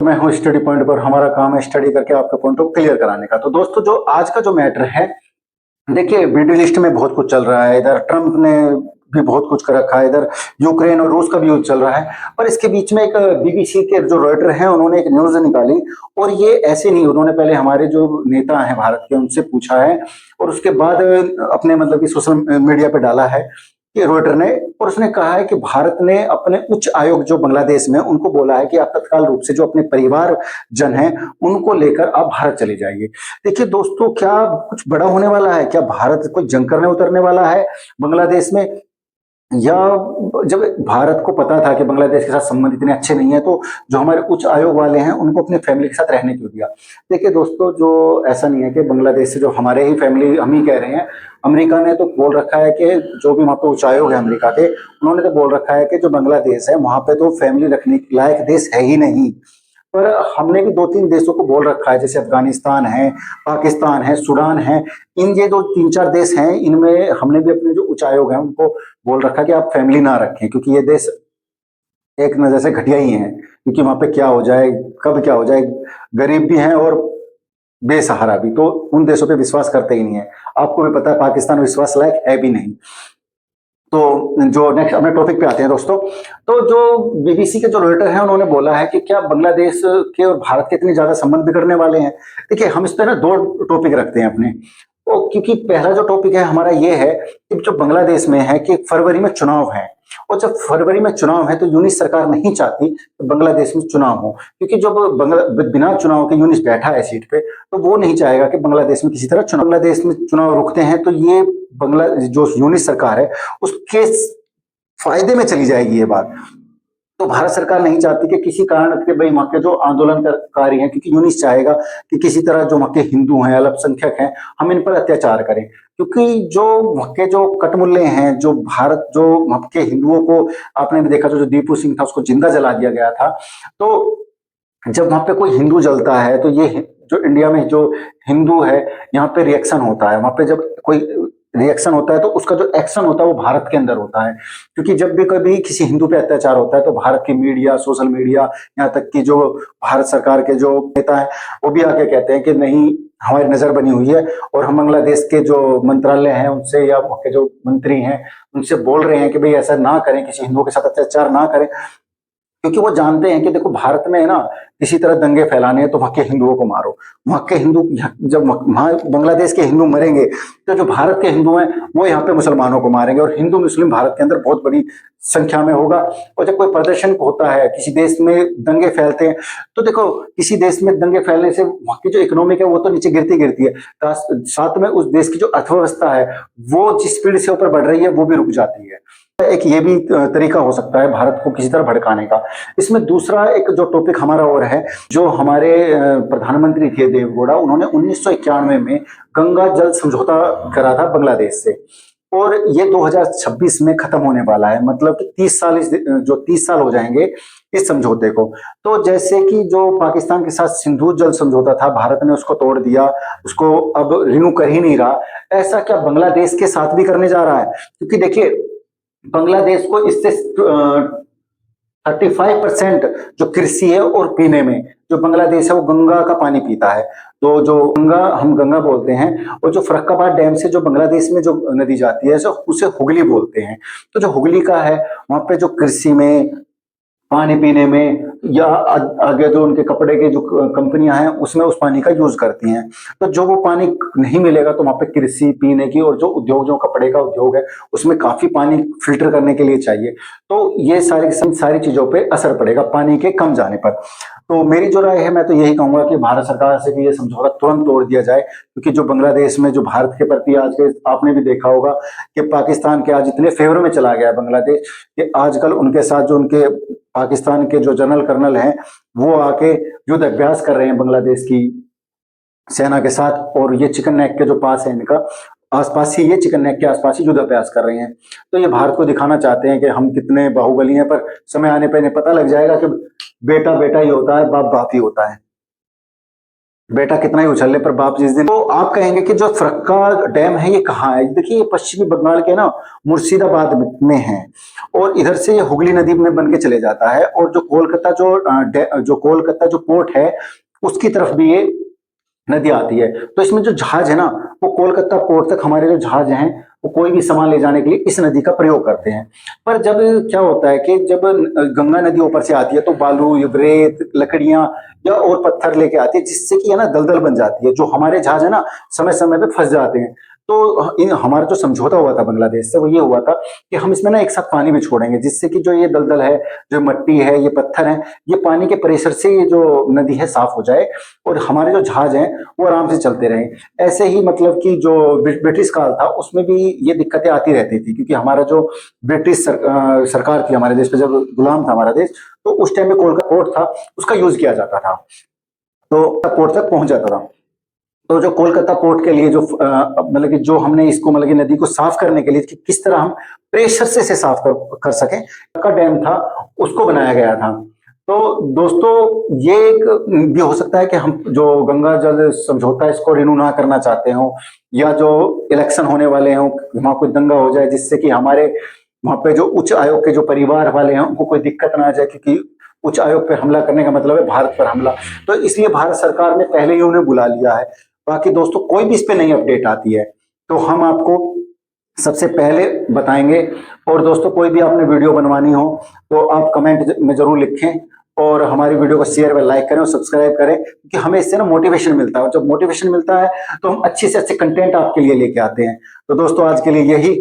मैं हूँ study point पर। हमारा काम है स्टडी करके आपके पॉइंट को क्लियर कराने का। तो दोस्तों, जो आज का जो मैटर है, देखिए मिडिल ईस्ट में बहुत कुछ चल रहा है। इधर ट्रम्प ने भी बहुत कुछ कर रखा है, इधर यूक्रेन और रूस का भी युद्ध चल रहा है। पर इसके बीच में एक बीबीसी के जो रॉयटर हैं, उन्होंने एक न्यूज निकाली। और ये ऐसे नहीं, उन्होंने पहले हमारे जो नेता हैं भारत के, उनसे पूछा है और उसके बाद अपने मतलब कि सोशल मीडिया पे डाला है कि रॉयटर ने। और उसने कहा है कि भारत ने अपने उच्च आयोग जो बांग्लादेश में, उनको बोला है कि आप तत्काल रूप से जो अपने परिवार जन हैं उनको लेकर आप भारत चले जाइए। देखिए दोस्तों, क्या कुछ बड़ा होने वाला है? क्या भारत कोई जंग करने उतरने वाला है बांग्लादेश में? या जब भारत को पता था कि बांग्लादेश के साथ संबंध इतने अच्छे नहीं है, तो जो हमारे उच्च आयोग वाले हैं उनको अपने फैमिली के साथ रहने क्यों दिया? देखिए दोस्तों, जो ऐसा नहीं है कि बांग्लादेश से जो हमारे ही फैमिली, हम ही कह रहे हैं। अमेरिका ने तो बोल रखा है कि जो भी वहां पे उच्च आयोग है अमेरिका के, उन्होंने तो बोल रखा है कि जो बांग्लादेश है वहां पे तो फैमिली रखने के लायक देश है ही नहीं। पर हमने भी दो तीन देशों को बोल रखा है, जैसे अफगानिस्तान है, पाकिस्तान है, सूडान है। इन ये जो तीन चार देश हैं, इनमें हमने भी अपने जो उच्चायोग हैं उनको बोल रखा है कि आप फैमिली ना रखें, क्योंकि ये देश एक नजर से घटिया ही है। क्योंकि वहां पे क्या हो जाए, कब क्या हो जाए, गरीब भी हैं और बेसहारा भी, तो उन देशों पे विश्वास करते ही नहीं है। आपको भी पता है पाकिस्तान विश्वास लायक है भी नहीं। तो जो नेक्स्ट अपने टॉपिक पे आते हैं दोस्तों। तो जो बीबीसी के जो राइटर हैं, उन्होंने बोला है कि क्या बांग्लादेश के और भारत के इतने ज्यादा संबंध बिगड़ने वाले हैं? देखिए, हम इस पे ना दो टॉपिक रखते हैं अपने। तो क्योंकि पहला जो टॉपिक है हमारा ये है कि जो बांग्लादेश में है कि फरवरी में चुनाव है। और जब फरवरी में चुनाव है तो यूनिस सरकार नहीं चाहती कि बांग्लादेश में चुनाव हो, क्योंकि जब बिना चुनाव के यूनिस बैठा है सीट पे, तो वो नहीं चाहेगा कि बांग्लादेश में किसी तरह चुनाव, बांग्लादेश में चुनाव रुकते हैं तो ये बांग्ला जो यूनिस सरकार है उसके फायदे में चली जाएगी ये बात। तो भारत सरकार नहीं चाहती कि किसी कारण के भाई वहां के जो आंदोलनकारी हैं, क्योंकि यूनिस चाहेगा कि किसी तरह जो वहां के हिंदू हैं, अल्पसंख्यक हैं, हम इन पर अत्याचार करें। क्योंकि जो वहां के जो कटमुल्ले हैं, जो भारत जो वहां के हिंदुओं को, आपने भी देखा जो दीपू सिंह था उसको जिंदा जला दिया गया था। तो जब वहां पे कोई हिंदू जलता है तो ये जो इंडिया में जो हिंदू है, यहाँ पे रिएक्शन होता है। वहां पे जब कोई रिएक्शन होता है तो उसका जो एक्शन होता है वो भारत के अंदर होता है। क्योंकि जब भी कभी किसी हिंदू पे अत्याचार होता है तो भारत की मीडिया, सोशल मीडिया, यहाँ तक कि जो भारत सरकार के जो नेता है वो भी आके कहते हैं कि नहीं, हमारी नजर बनी हुई है और हम बांग्लादेश के जो मंत्रालय हैं उनसे या वहाँ के जो मंत्री हैं उनसे बोल रहे हैं कि भाई ऐसा ना करें, किसी हिंदुओं के साथ अत्याचार ना करें। क्योंकि वो जानते हैं कि देखो, भारत में है ना, किसी तरह दंगे फैलाने हैं तो वहां के हिंदुओं को मारो। वहां के हिंदू, जब वहां बांग्लादेश के हिंदू मरेंगे तो जो भारत के हिंदू हैं वो यहाँ पे मुसलमानों को मारेंगे, और हिंदू मुस्लिम भारत के अंदर बहुत बड़ी संख्या में होगा। और जब कोई प्रदर्शन होता है, किसी देश में दंगे फैलते हैं, तो देखो किसी देश में दंगे फैलने से वहां की जो इकोनॉमिक है वो तो नीचे गिरती गिरती है, साथ में उस देश की जो अर्थव्यवस्था है वो जिस स्पीड से ऊपर बढ़ रही है वो भी रुक जाती है। एक ये भी तरीका हो सकता है भारत को किसी तरह भड़काने का। इसमें दूसरा एक जो टॉपिक हमारा और है, जो हमारे प्रधानमंत्री थे देवगौड़ा, उन्होंने 1991 में गंगा जल समझौता करा था बांग्लादेश से। और ये 2026 में खत्म होने वाला है, मतलब कि 30 साल, जो 30 साल हो जाएंगे इस समझौते को। तो जैसे कि जो पाकिस्तान के साथ सिंधु जल समझौता था, भारत ने उसको तोड़ दिया, उसको अब रिन्यू कर ही नहीं रहा। ऐसा क्या बांग्लादेश के साथ भी करने जा रहा है? क्योंकि देखिए, बांग्लादेश को इससे 35% जो कृषि है और पीने में, जो बांग्लादेश है वो गंगा का पानी पीता है। तो जो गंगा, हम गंगा बोलते हैं, और जो फर्रुखाबाद डैम से जो बांग्लादेश में जो नदी जाती है उसे हुगली बोलते हैं। तो जो हुगली का है, वहां पे जो कृषि में, पानी पीने में, या आगे जो उनके कपड़े के जो कंपनियां हैं उसमें उस पानी का यूज करती हैं। तो जो वो पानी नहीं मिलेगा तो वहां पे कृषि, पीने की, और जो उद्योग, जो कपड़े का उद्योग है, उसमें काफी पानी फिल्टर करने के लिए चाहिए। तो ये सारी चीजों पे असर पड़ेगा पानी के कम जाने पर। तो मेरी जो राय है, मैं तो यही कहूंगा कि भारत सरकार से भी ये समझौता तुरंत तोड़ दिया जाए। क्योंकि जो बांग्लादेश में जो भारत के प्रति आज के, आपने भी देखा होगा कि पाकिस्तान के आज इतने फेवर में चला गया बांग्लादेश, कि आजकल उनके साथ जो उनके पाकिस्तान के जो जनरल कर्नल हैं वो आके युद्ध अभ्यास कर रहे हैं बांग्लादेश की सेना के साथ। और ये चिकन नेक के जो पास है इनका, आसपास ही, ये चिकन नेक के आसपास ही युद्ध अभ्यास कर रहे हैं। तो ये भारत को दिखाना चाहते हैं कि हम कितने बाहुबली हैं। पर समय आने पर इन्हें पता लग जाएगा कि बेटा बेटा ही होता है, बाप बाप ही होता है। बेटा कितना ही उछल ले पर बाप जिस दिन, तो आप कहेंगे कि जो फरक्का डैम है ये कहाँ है? देखिए ये पश्चिमी बंगाल के ना मुर्शिदाबाद में है, और इधर से ये हुगली नदी में बन के चले जाता है, और जो कोलकाता जो कोलकाता जो पोर्ट है उसकी तरफ भी ये नदी आती है। तो इसमें जो जहाज है ना, वो कोलकाता पोर्ट तक हमारे जो जहाज हैं वो कोई भी सामान ले जाने के लिए इस नदी का प्रयोग करते हैं। पर जब क्या होता है कि जब गंगा नदी ऊपर से आती है तो बालू, ये रेत, लकड़ियां या और पत्थर लेके आती है, जिससे कि है ना दलदल बन जाती है, जो हमारे जहाज है ना समय समय पे फंस जाते हैं। तो हमारा जो समझौता हुआ था बांग्लादेश से वो ये हुआ था कि हम इसमें ना एक साथ पानी भी छोड़ेंगे, जिससे कि जो ये दलदल है, जो मट्टी है, ये पत्थर है, ये पानी के प्रेशर से ये जो नदी है साफ हो जाए और हमारे जो जहाज हैं वो आराम से चलते रहें। ऐसे ही मतलब कि जो ब्रिटिश काल था उसमें भी ये दिक्कतें आती रहती थी, क्योंकि हमारा जो ब्रिटिश सरकार थी हमारे देश पे, जब गुलाम था हमारा देश, तो उस टाइम में कोलकाता पोर्ट था उसका यूज किया जाता था, तो पोर्ट तक पहुंच जाता था। तो जो कोलकाता पोर्ट के लिए जो मतलब कि जो हमने इसको मतलब कि नदी को साफ करने के लिए कि किस तरह हम प्रेशर से इसे साफ कर सकें, का डैम था उसको बनाया गया था। तो दोस्तों ये एक भी हो सकता है कि हम जो गंगा जल समझौता है इसको रिन्यू ना करना चाहते हो, या जो इलेक्शन होने वाले हों वहां कोई दंगा हो जाए जिससे कि हमारे वहां पे जो उच्च आयोग के जो परिवार वाले हैं उनको कोई दिक्कत ना आ जाए, क्योंकि उच्च आयोग पर हमला करने का मतलब है भारत पर हमला। तो इसलिए भारत सरकार ने पहले ही उन्हें बुला लिया है। बाकी दोस्तों कोई भी इस पे नई अपडेट आती है तो हम आपको सबसे पहले बताएंगे। और दोस्तों कोई भी आपने वीडियो बनवानी हो तो आप कमेंट में जरूर लिखें, और हमारी वीडियो को शेयर व लाइक करें और सब्सक्राइब करें, क्योंकि हमें इससे ना मोटिवेशन मिलता है, और जब मोटिवेशन मिलता है तो हम अच्छे से अच्छे कंटेंट आपके लिए लेके आते हैं। तो दोस्तों आज के लिए यही।